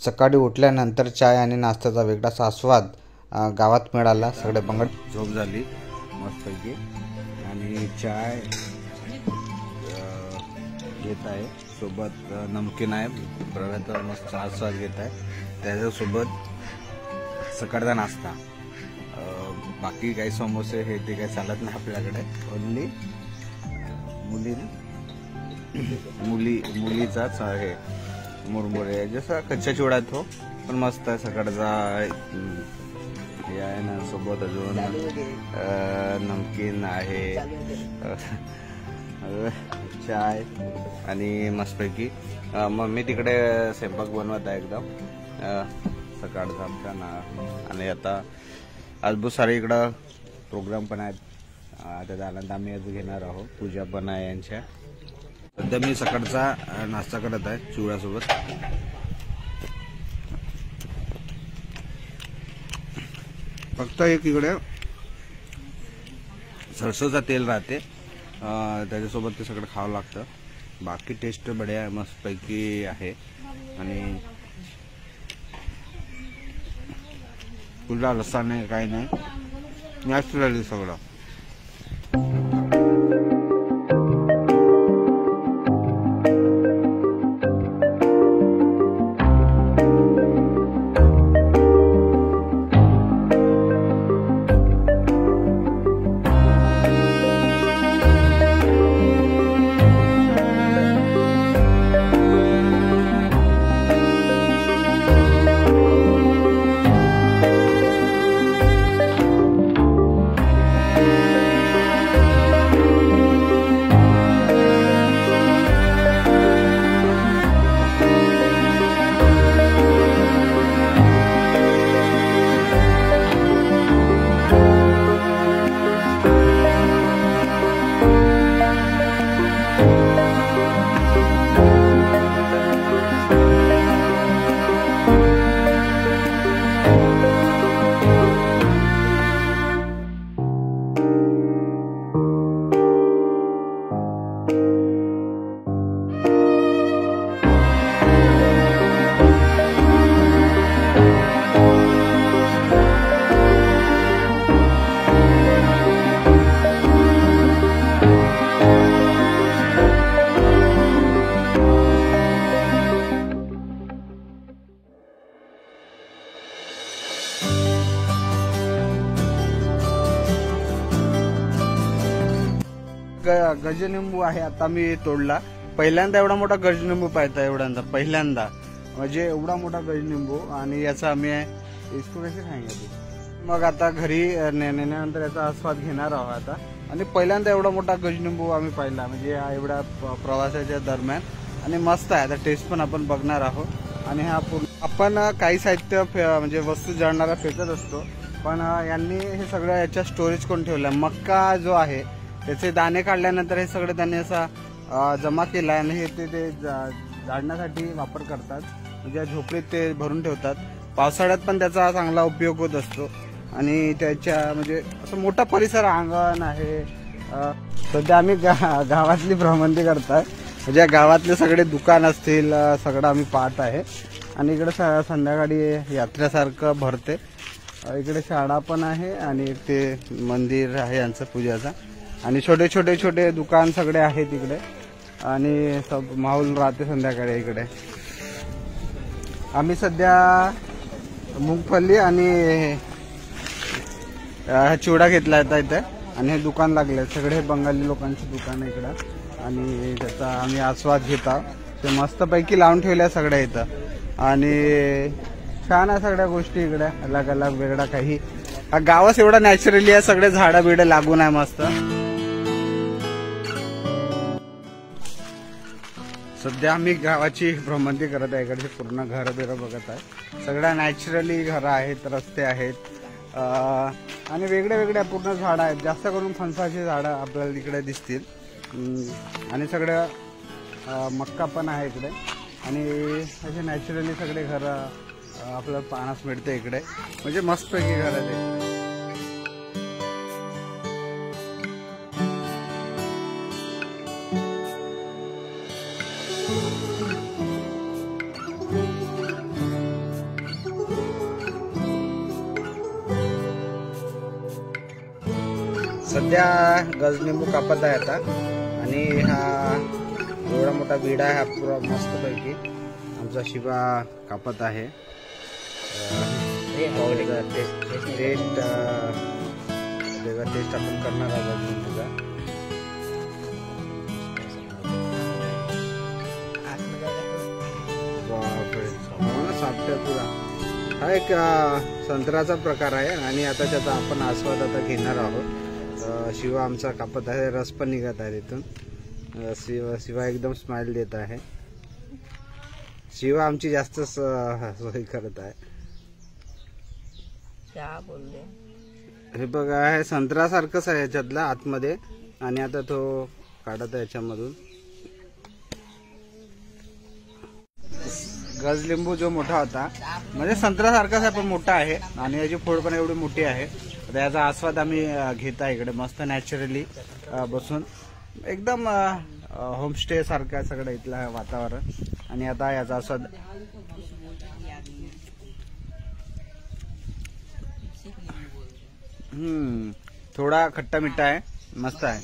सकाळी उठल्यानंतर चाय आणि नाश्त्याचा वेगळाच आस्वाद गावात मिळाला। सगळे बंगड झोप झाली मस्तपैकी आणि चाय घेत आहे, सोबत नमकीन आहे, प्रव्याचा मस्त आस्वाद घेत आहे, त्याच्यासोबत सकाळचा नाश्ता। बाकी काही समोसे हे ते काही चालत नाही आपल्याकडे, ओनली मुलीचाच आहे मुरमुरे, जसा कच्चा चिवडा तो पण मस्त आहे सकाळचा हे आहे ना, सोबत अजून नमकीन आहे, चाय आणि मस्तपैकी मम्मी तिकडे स्वयंपाक बनवत आहे एकदम सकाळचा आमच्या ना। आणि आता आज बहुत सारे इकडं प्रोग्राम पण आहेत, त्याचा आनंद आम्ही आज घेणार आहोत, पूजा पण आहे यांच्या। सध्या मी सकाळचा नाश्ता करत आहे चिवड्यासोबत। फक्त एक इकडे सरसोचा तेल राहते, त्याच्यासोबत ते सगळं खावं लागतं, बाकी टेस्ट बढिया मस्त पैकी आहे आणि कुठला रस्सा नाही काही नाही, नॅचरली सगळं। गजनिंबू आहे, आता मी तोडला, पहिल्यांदा एवढा मोठा गजनिंबू पाहता, एवढ्यांदा पहिल्यांदा म्हणजे एवढा मोठा गजनिंबू, आणि याचा आम्ही इसको कसे खायचे मग आता घरी नेण्यानंतर याचा आस्वाद घेणार आहोत आता। आणि पहिल्यांदा एवढा मोठा गजनिंबू आम्ही पाहिला म्हणजे एवढ्या प्रवासाच्या दरम्यान, आणि मस्त आहे, आता टेस्ट पण आपण बघणार आहोत। आणि हा आपण काही साहित्य म्हणजे वस्तू जळणारा फेकत असतो, पण यांनी हे सगळं याच्या स्टोरेज करून ठेवलं। मक्का जो आहे त्याचे दाणे काढल्यानंतर हे सगळं त्यांनी असा जमा केला आणि हे ते जाळण्यासाठी वापर करतात, म्हणजे झोपडीत ते भरून ठेवतात, पावसाळ्यात पण त्याचा चांगला उपयोग होत असतो। आणि त्याच्या म्हणजे असं मोठा परिसर अंगण आहे। सध्या आम्ही गावातली भ्रमंती करताय, म्हणजे गावातले सगळे दुकान असतील सगळं आम्ही पाहत आहे। आणि इकडे संध्याकाळी यात्रेसारखं भरते, इकडे शाळा पण आहे आणि ते मंदिर आहे यांचं पूजाचा, आणि छोटे छोटे छोटे दुकान सगळे आहेत इकडे, आणि सब माहोल राहते संध्याकाळी इकडे। आम्ही सध्या मुंगफली आणि चिवडा घेतला आहे इथे, आणि हे दुकान लागले सगळे बंगाली लोकांचे दुकान आहे इकडं, आणि त्याचा आम्ही आस्वाद घेत आहोत। ते मस्तपैकी लावून ठेवल्या सगळ्या इथं, आणि छान आहे सगळ्या गोष्टी इकडे, अलग अलग वेगळा काही, गावच एवढा नॅचरली आहे, सगळे झाडं बिडं लागून आहे मस्त। सध्या आम्ही गावाची भ्रमंती करत आहे, इकडचे पूर्ण घर बिरं बघत आहे, सगळ्या नॅचरली घरं आहेत, रस्ते आहेत, आणि वेगळे वेगळे पूर्ण झाडं आहेत, जास्त करून फणसाची झाडं आपल्याला इकडे दिसतील, आणि सगळं मक्का पण आहे इकडे, आणि असे नॅचरली सगळे घरं आपल्याला पाहण्यास मिळते इकडे, म्हणजे मस्तपैकी घर आहे ते। सध्या गजलिंबू कापत आहे आता आणि हा एवढा मोठा विडा आहे हा पुरा मस्तपैकी आमचा शिवा कापत आहे. टेस्ट आपण करणार आहोत गजलिंबूचा. पुरा हा एक संत्र्याचा प्रकार आहे आणि आता त्याचा आपण आस्वाद आता घेणार आहोत. शिवा आमचा कापत आहे, रस पण निघत आहे तिथून. शिवा एकदम स्माइल देत आहे. शिवा आमची जास्त सोय करत आहे. हे बघा हे संत्र्यासारखंच आहे याच्यातला आतमध्ये आणि आता तो काढत आहे याच्यामधून. गजलिंबू जो मोठा होता म्हणजे संत्र्यासारखाच आहे पण मोठा आहे आणि याची फोड पण एवढी मोठी आहे. तर याचा आस्वाद आम्ही घेत आहे इकडे मस्त नॅचरली बसून. एकदम होमस्टे सारखं सगळं इथलं वातावरण. आणि आता याचा आस्वाद थोड़ा खट्टा मीठा है, मस्त है.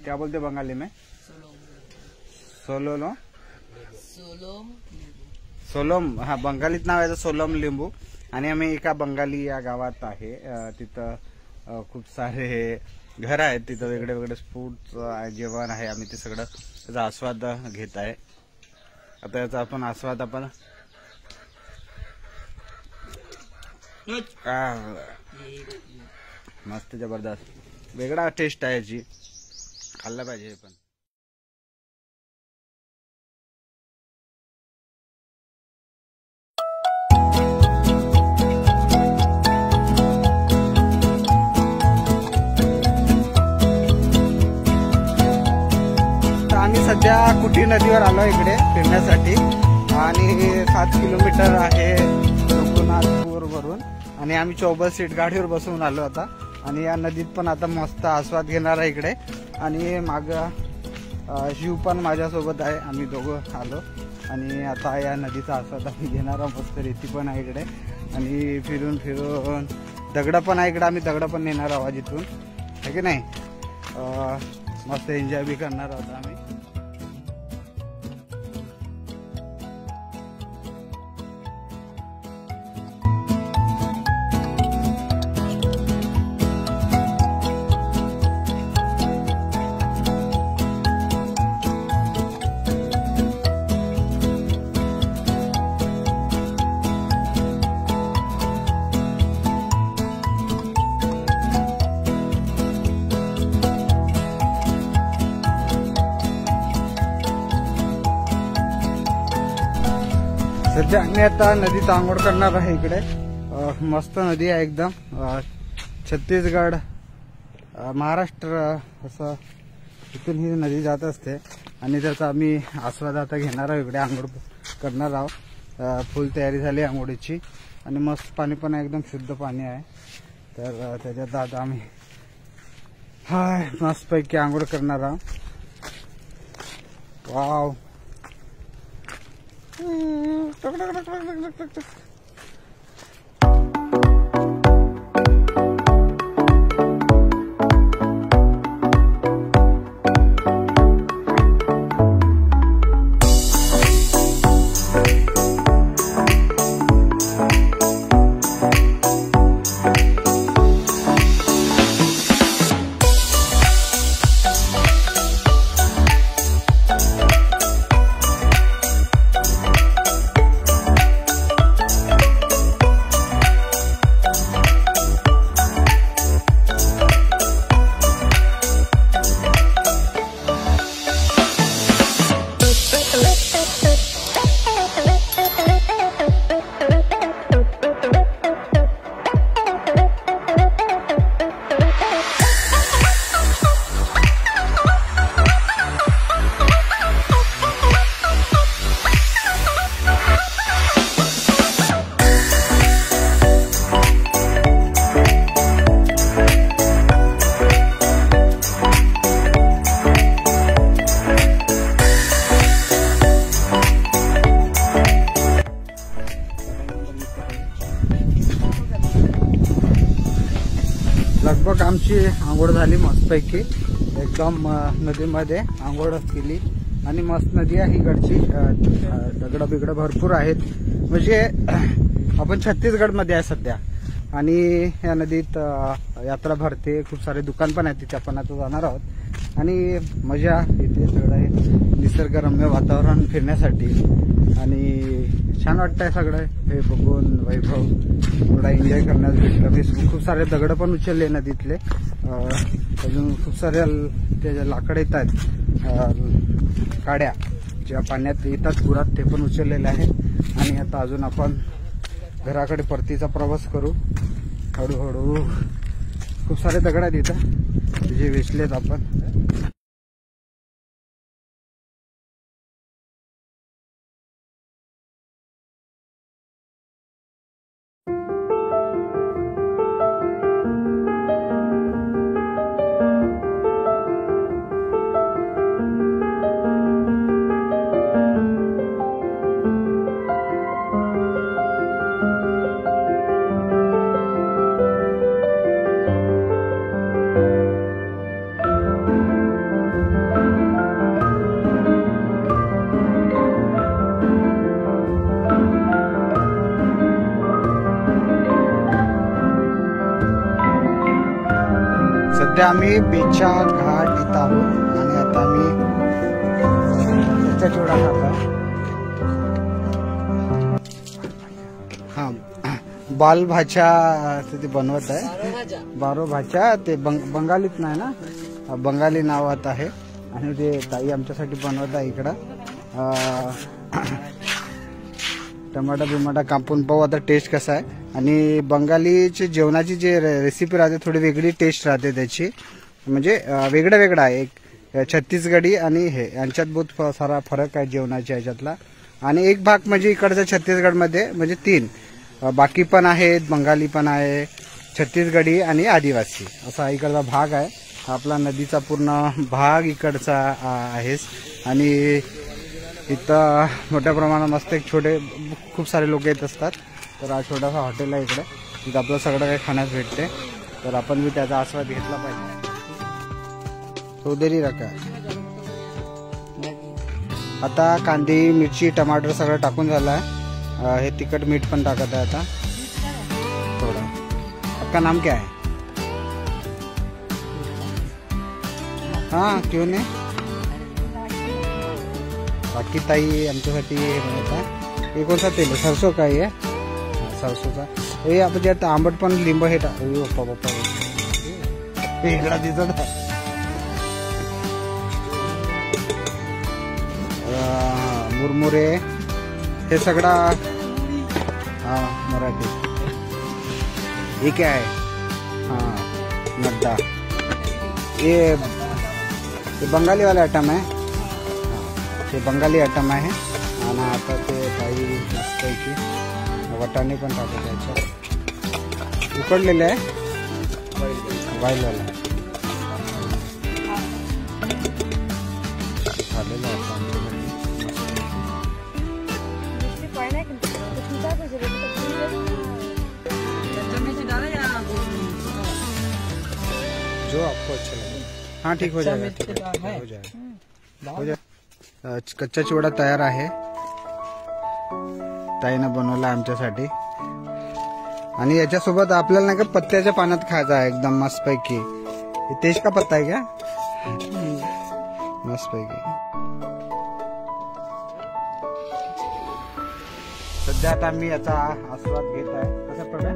क्या बोलते बंगाली में? सोलोम. सोलोम हा बंगालीत नाव आहे सोलोम लिंबू. आणि आम्ही एका बंगाली या गावात आहे. तिथं खूप सारे घर आहेत, तिथं वेगळे वेगळे फूड जेवण आहे. आम्ही ते सगळं त्याचा आस्वाद घेत आहे. आता याचा आपण आस्वाद आपण मस्त जबरदस्त वेगळा टेस्ट आहे याची, खाल्ला पाहिजे पण. आम्ही सध्या कुटी नदीवर आलो इकडे फिरण्यासाठी आणि 7 किलोमीटर आहे रघुनाथपूर वरून. आणि आम्ही 24 सीट गाडीवर बसून आलो आता. आणि या नदीत पण आता मस्त आस्वाद घेणार आहे इकडे. आणि माग शिव पण माझ्यासोबत आहे, आम्ही दोघं आलो. आणि आता या नदीचा आस्वाद आम्ही घेणार आहोत. मस्त रेती पण आहे इकडे आणि फिरून फिरून दगड पण आहे इकडे. आम्ही दगड पण नेणार आहोत इथून, है की नाही. मस्त एन्जॉय बी करणार आहोत आम्ही. सध्या आम्ही आता नदीत आंघोळ करणार आहे इकडे. मस्त नदी आहे एकदम. छत्तीसगड महाराष्ट्र असं इथून ही नदी जात असते. आणि त्याचा आम्ही आस्वाद आता घेणार आहोत इकडे. आंघोळ करणार आहोत. फुल तयारी झाली आंघोळीची आणि मस्त पाणी पण एकदम शुद्ध पाणी आहे. तर त्याच्यात आता आम्ही मस्तपैकी आंघोळ करणार आहोत. वाव. आमची आंघोळ झाली मस्तपैकी एकदम नदीमध्ये आंघोळ केली आणि मस्त नदी आहे इकडची. दगड बिगड भरपूर आहेत म्हणजे आपण छत्तीसगडमध्ये आहे सध्या. आणि या नदीत यात्रा भरते, खूप सारे दुकान पण आहेत तिथे. आपण आता जाणार आहोत आणि मजा इथे सगळं आहे, निसर्गरम्य वातावरण फिरण्यासाठी आणि छान वाटतंय सगळं हे बघून. वैभव थोडा एन्जॉय करण्यास भेटलं. मी खूप सारे दगड पण उचलले नदीतले. अजून खूप साऱ्या त्याच्या लाकड येत आहेत, काड्या ज्या पाण्यात येतात पुरात, ते पण उचललेले आहे. आणि आता अजून आपण घराकडे परतीचा प्रवास करू हळूहळू. खूप सारे दगड आहेत इथं जे वेचलेत आपण. सध्या आम्ही बीचच्या घाट इथं आहोत आणि आता आम्ही चिवडा खातो. हा, बाल भाज्या ते बनवत आहे. बारो भाज्या ते बंगालीत नाही ना, बंगाली नावात आहे. आणि ते ताई आमच्यासाठी बनवत आहे इकडं. टमाटा बिमाटा कापून पाहू आता टेस्ट कसा आहे. आणि बंगालीची जेवणाची जे रेसिपी राहते थोडी वेगळी टेस्ट राहते त्याची, म्हणजे वेगळं वेगळं आहे. एक छत्तीसगडी आणि हे यांच्यात बहुत सारा फरक आहे जेवणाच्या ह्याच्यातला. आणि एक भाग म्हणजे इकडच्या छत्तीसगडमध्ये म्हणजे 3 बाकी पण आहेत, बंगाली पण आहे, छत्तीसगडी आणि आदिवासी असा इकडचा भाग आहे. आपला नदीचा पूर्ण भाग इकडचा आहेच. आणि इथं मोठ्या प्रमाणात मस्त एक छोटे खूप सारे लोक येत असतात. तर हा छोटासा हॉटेल आहे इकडे, तिथं आपलं सगळं काही खाण्यास भेटते. तर आपण बी त्याचा आस्वाद घेतला पाहिजे. चौधरी रका आता कांदी मिरची टमाटर सगळं टाकून झालं आहे. हे तिखट मीठ पण टाकत आहे आता थोडं. आपका नाम क्या है? हाँ क्यों नहीं. बाकी ताई आमच्यासाठी हे बनवत आहे. हे कोणता तेल आहे? सरसो काही आहे, सरसोचा. हे आपण जे आंबट पण लिंब हे पप्पा पप्पा हे इकडा दिसत आहे. मुरमुरे हे सगळा हा मराठी. हे क्या है? हाँ नड्डा. ये बंगाली वाला आइटम है. ते बंगाली आइटम आहे. आणि आता ते काही मस्तपैकी वटाणे पण टाकत त्याच्यात. उकडलेले आहे वाईलवाला झालेलं आहे जो आपको अच्छा लगे. हाँ ठीक हो जाएगा, ठीक है, हो जाएगा. कच्चा चिवडा तयार आहे, ताईनं बनवला आमच्यासाठी. आणि याच्यासोबत आपल्याला नाही का पत्त्याच्या पानात खायचा आहे एकदम मस्त पैकी. तेज का पत्ता आहे क्या? मस्त पैकी. सध्या आता मी याचा आस्वाद घेत आहे. कसा प्रकार?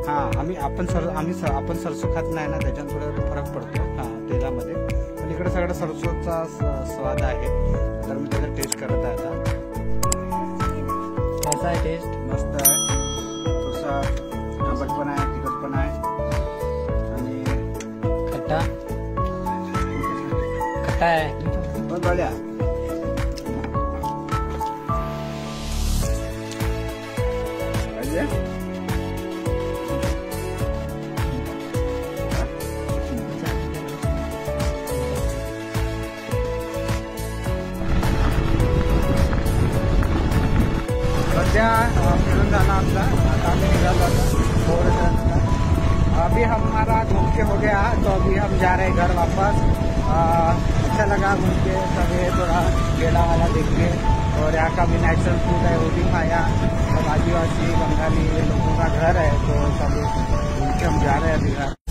हा आपण सरसो खात नाही ना, त्याच्यात थोडा फरक पडतो हा तेलामध्ये. पण इकडे सगळं सरसोचा स्वाद आहे. तर मी त्याचा टेस्ट करत आहे आता. कसा आहे टेस्ट? मस्त आहे. थोडासा आंबट पण आहे, तिखट पण आहे आणि खट्टा आहे पण बघा. एरिया फिरून झाला आमचा. आता आम्ही निघालो आता. अभी हमारा घूम के हो गया तो अभी हम जा रहे हैं घर वापस. अच्छा लगा घूम के, सब थोड़ा गेड़ा वाला देख के, और यहाँ का भी नेचुरल फूड है वो भी खाया. सब आदिवासी बंगाली लोगों का घर है तो सब घूम के हम जा रहे हैं अभी घर.